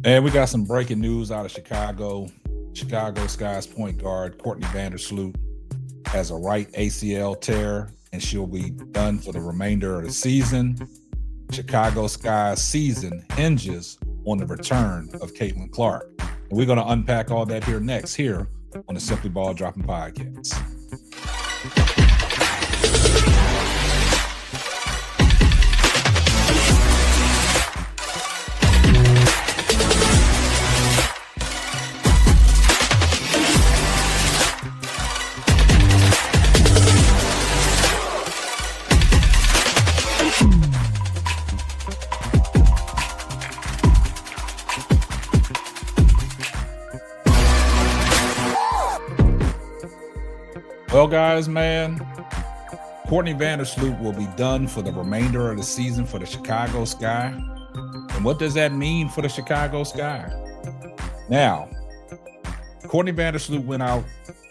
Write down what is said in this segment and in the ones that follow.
And we got some breaking news out of Chicago. Chicago Sky's point guard, Courtney Vandersloot, has a right ACL tear, and she'll be done for the remainder of the season. Chicago Sky's season hinges on the return of Caitlin Clark. And we're going to unpack all that here next, here on the Simply Ball Dropping Podcast. Well, guys, man, Courtney Vandersloot will be done for the remainder of the season for the Chicago Sky. And what does that mean for the Chicago Sky? Now, Courtney Vandersloot went out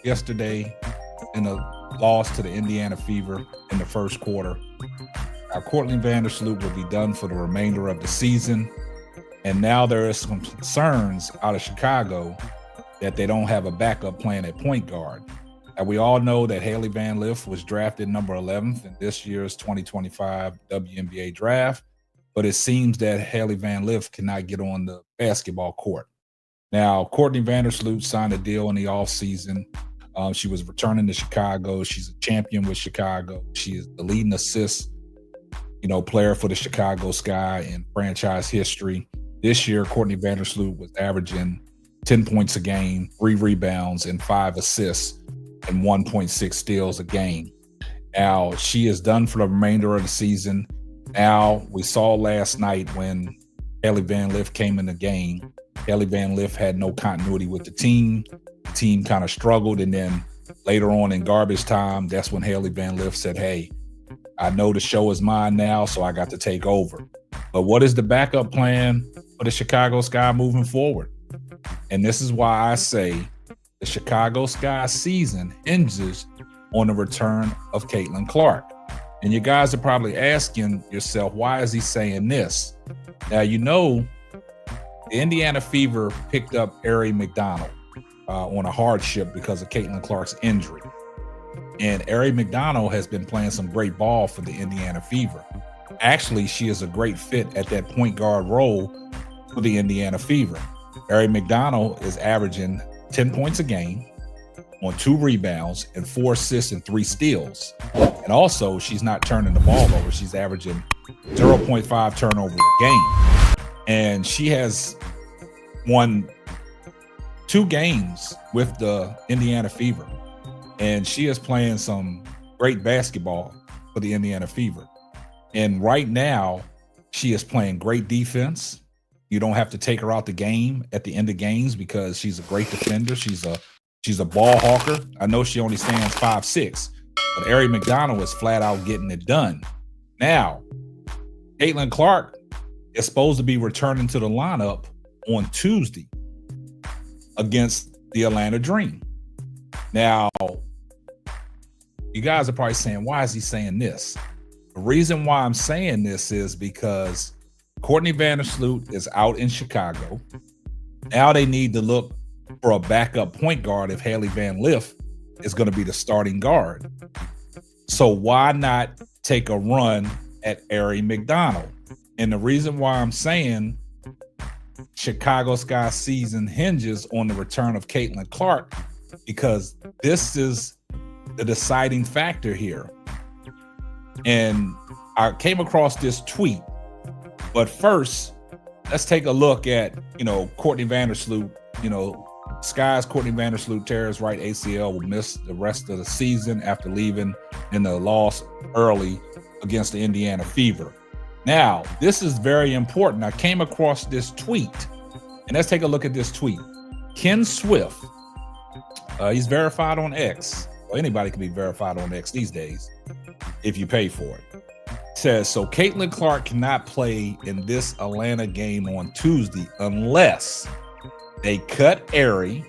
yesterday in a loss to the Indiana Fever in the first quarter. Now, Courtney Vandersloot will be done for the remainder of the season. And now there is some concerns out of Chicago that they don't have a backup plan at point guard. And we all know that Hailey Van Lith was drafted number 11th in this year's 2025 WNBA draft, but it seems that Hailey Van Lith cannot get on the basketball court. Now, Courtney Vandersloot signed a deal in the offseason. She was returning to Chicago. She's a champion with Chicago. She is the leading assist, player for the Chicago Sky in franchise history. This year, Courtney Vandersloot was averaging 10 points a game, 3 rebounds, and 5 assists, and 1.6 steals a game. Now, she is done for the remainder of the season. Now, we saw last night when Hailey Van Lith came in the game, Hailey Van Lith had no continuity with the team. The team kind of struggled, and then later on in garbage time, that's when Hailey Van Lith said, hey, I know the show is mine now, so I got to take over. But what is the backup plan for the Chicago Sky moving forward? And this is why I say the Chicago Sky season hinges on the return of Caitlin Clark. And you guys are probably asking yourself, why is he saying this? Now, the Indiana Fever picked up Aari McDonald on a hardship because of Caitlin Clark's injury. And Aari McDonald has been playing some great ball for the Indiana Fever. Actually, she is a great fit at that point guard role for the Indiana Fever. Aari McDonald is averaging 10 points a game on 2 rebounds and 4 assists and 3 steals. And also, she's not turning the ball over. She's averaging 0.5 turnovers a game. And she has won 2 games with the Indiana Fever. And she is playing some great basketball for the Indiana Fever. And right now, she is playing great defense. You don't have to take her out the game at the end of games because she's a great defender. She's a ball hawker. I know she only stands 5'6", but Aari McDonald is flat out getting it done. Now, Caitlin Clark is supposed to be returning to the lineup on Tuesday against the Atlanta Dream. Now, you guys are probably saying, why is he saying this? The reason why I'm saying this is because Courtney Vandersloot is out in Chicago. Now they need to look for a backup point guard if Hailey Van Lith is going to be the starting guard. So why not take a run at Aari McDonald? And the reason why I'm saying Chicago Sky season hinges on the return of Caitlin Clark, because this is the deciding factor here. And I came across this tweet. But first, let's take a look at, Courtney Vandersloot. Sky's Courtney Vandersloot tears right ACL, will miss the rest of the season after leaving in the loss early against the Indiana Fever. Now, this is very important. I came across this tweet, and let's take a look at this tweet. Ken Swift, he's verified on X. Well, anybody can be verified on X these days if you pay for it. Says, so Caitlin Clark cannot play in this Atlanta game on Tuesday unless they cut Aari,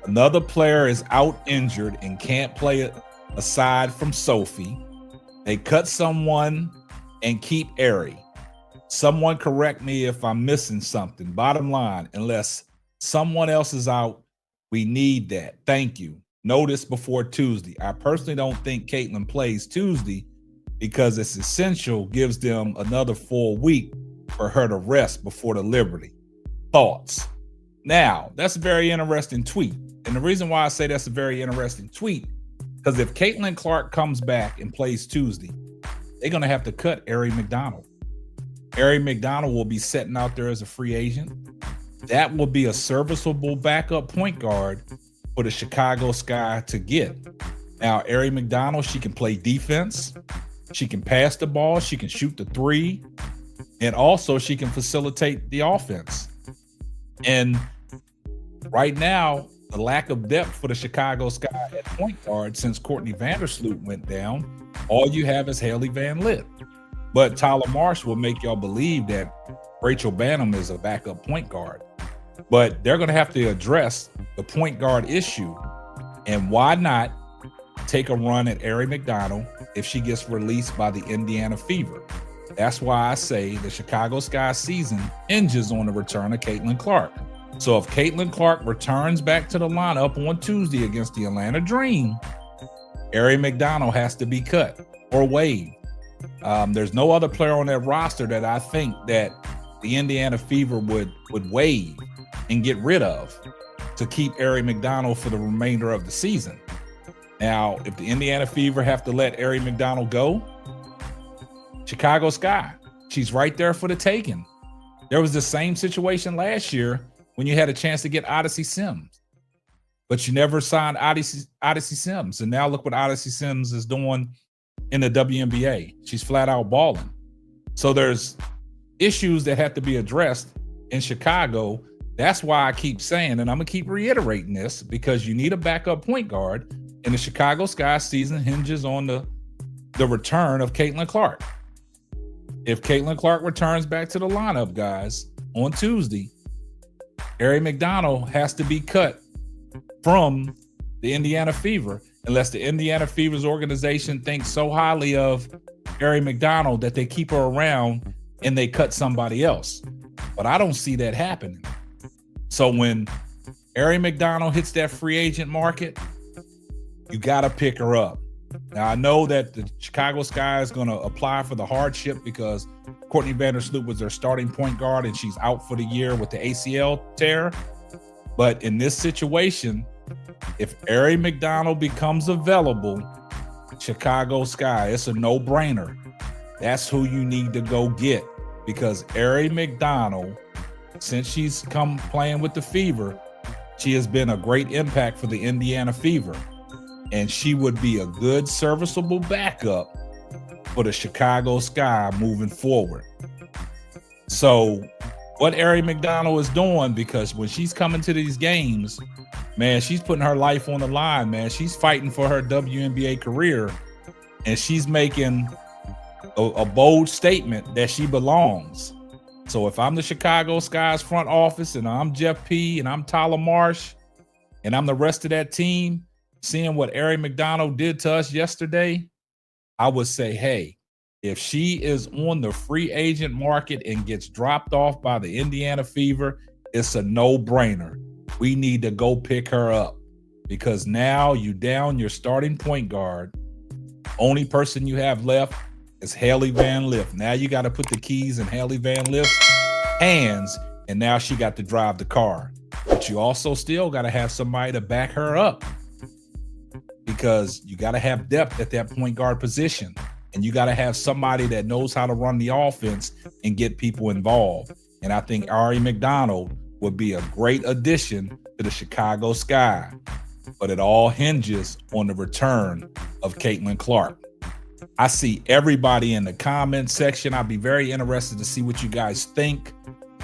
another player is out injured and can't play it aside from Sophie, they cut someone and keep Aari. Someone correct me if I'm missing something. Bottom line, unless someone else is out, we need that. Thank you. Notice before Tuesday. I personally don't think Caitlin plays Tuesday because it's essential, gives them another full week for her to rest before the Liberty. Thoughts? Now, that's a very interesting tweet. And the reason why I say that's a very interesting tweet, because if Caitlin Clark comes back and plays Tuesday, they're going to have to cut Aari McDonald. Aari McDonald will be sitting out there as a free agent. That will be a serviceable backup point guard for the Chicago Sky to get. Now, Aari McDonald, she can play defense. She can pass the ball. She can shoot the three. And also she can facilitate the offense. And right now, the lack of depth for the Chicago Sky at point guard since Courtney Vandersloot went down, all you have is Haley Van Lith. But Tyler Marsh will make y'all believe that Rachel Banham is a backup point guard. But they're going to have to address the point guard issue. And why not take a run at Aari McDonald if she gets released by the Indiana Fever? That's why I say the Chicago Sky season hinges on the return of Caitlin Clark. So if Caitlin Clark returns back to the lineup on Tuesday against the Atlanta Dream, Aari McDonald has to be cut or waived. There's no other player on that roster that I think that the Indiana Fever would waive and get rid of to keep Aari McDonald for the remainder of the season. Now, if the Indiana Fever have to let Aari McDonald go, Chicago Sky, she's right there for the taking. There was the same situation last year when you had a chance to get Odyssey Sims, but you never signed Odyssey Sims. And now look what Odyssey Sims is doing in the WNBA. She's flat out balling. So there's issues that have to be addressed in Chicago. That's why I keep saying, and I'm gonna keep reiterating this, because you need a backup point guard, and the Chicago Sky season hinges on the return of Caitlin Clark. If Caitlin Clark returns back to the lineup, guys, on Tuesday, Aari McDonald has to be cut from the Indiana Fever, unless the Indiana Fever's organization thinks so highly of Aari McDonald that they keep her around and they cut somebody else. But I don't see that happening. So when Aari McDonald hits that free agent market, you got to pick her up. Now, I know that the Chicago Sky is going to apply for the hardship because Courtney Vandersloot was their starting point guard and she's out for the year with the ACL tear. But in this situation, if Aari McDonald becomes available, Chicago Sky, it's a no-brainer. That's who you need to go get, because Aari McDonald, since she's come playing with the Fever, she has been a great impact for the Indiana Fever. And she would be a good serviceable backup for the Chicago Sky moving forward. So what Aari McDonald is doing, because when she's coming to these games, man, she's putting her life on the line, man. She's fighting for her WNBA career, and she's making a bold statement that she belongs. So if I'm the Chicago Sky's front office and I'm Jeff P. and I'm Tyler Marsh and I'm the rest of that team, seeing what Aari McDonald did to us yesterday, I would say, hey, if she is on the free agent market and gets dropped off by the Indiana Fever, it's a no-brainer. We need to go pick her up, because now you down your starting point guard. Only person you have left is Haley Van Lith. Now you got to put the keys in Haley Van Lith's hands, and now she got to drive the car. But you also still got to have somebody to back her up, because you got to have depth at that point guard position, and you got to have somebody that knows how to run the offense and get people involved. And I think Aari McDonald would be a great addition to the Chicago Sky, but it all hinges on the return of Caitlin Clark. I see everybody in the comment section. I'd be very interested to see what you guys think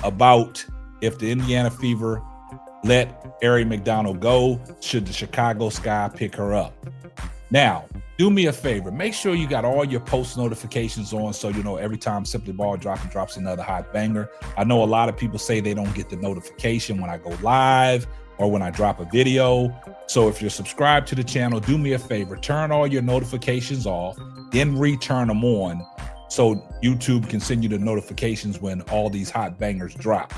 about if the Indiana Fever let Aari McDonald go. Should the Chicago Sky pick her up? Now, do me a favor. Make sure you got all your post notifications on so you know every time Simply Ball drops another hot banger. I know a lot of people say they don't get the notification when I go live or when I drop a video. So if you're subscribed to the channel, do me a favor. Turn all your notifications off, then return them on, so YouTube can send you the notifications when all these hot bangers drop.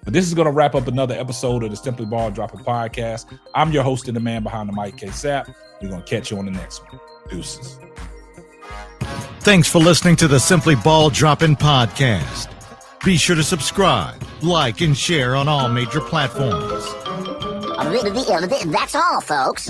But this is going to wrap up another episode of the Simply Ball Dropping Podcast. I'm your host and the man behind the mic, K-Sap. We're going to catch you on the next one. Deuces. Thanks for listening to the Simply Ball Dropping Podcast. Be sure to subscribe, like, and share on all major platforms. That's all, folks.